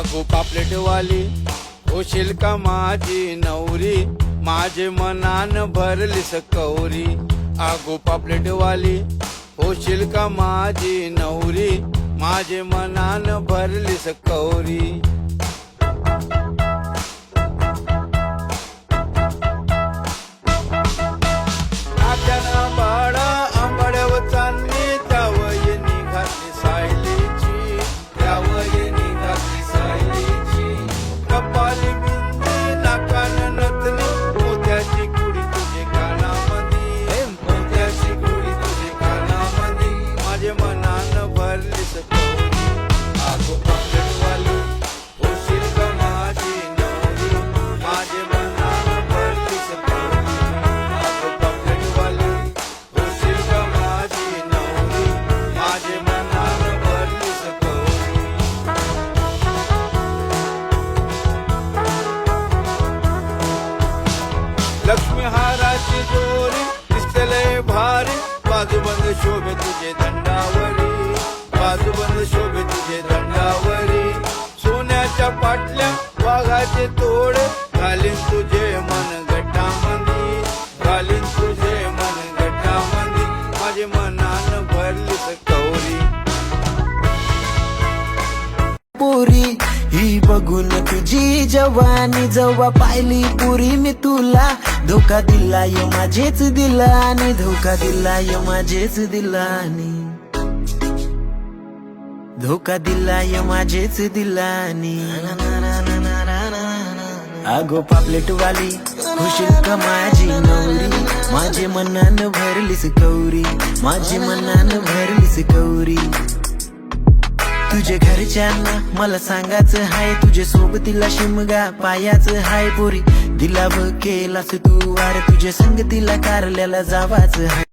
आगो पापलेटवाली होशील का माझी नवरी, माझे मनान भरलीस कवरी. आगो पापलेटवाली होशील का माझी नवरी, माझे मनान भरलीस कवरी. नात्याना बाळा आंबाड्यावर चांदणी, त्यावय निघाली सायलीची, त्यावय निघाली सायलीची. कपाली बिंदी नाकान नथनी, मोत्याची कुडी तुझे कानामधी, मोत्याची कुडी तुझे कानामधी, माझे मनान भरलीस कवरी. आगो पापलेटवाली होशील का माझी नवरी, माझे मनान भरलीस कवरी. आगो पापलेटवाली होशील का माझी नवरी, माझे मनान भरलीस कवरी. लक्ष्मी हाराची दोरी दिसते लय भारी, बाजूबंद शोभे तुझे दंडावरी, बाजूबंद शोभे तुझे दंडावरी. सोन्याच्या पाटल्या वाघाचे तोडे, घालीन तुझे मन गटामंदी, घालीन तुझे मन गटामंदी, माझे मनान भरलीस कवरी. पुरी ही बघून तुझी जवानी, जेव्हा पाहिली पुरी मी तुला, धोका दिलाय माझेच दिलानी, धोका दिलाय माझेच दिलानी, धोका दिलाय माझेच दिलानी. आगो पापलेटवाली होशील का माझी नवरी, माझे मनान भरलीस कवरी, माझे मनान भरलीस कवरी. तुझे घरच्यांना मला सांगायचं हाय, तुझे सोबतीला शिमगा पायाचं हाय. पोरी दिला केलास तू वार, तुझे संगतीला कारल्याला जावाच हाय.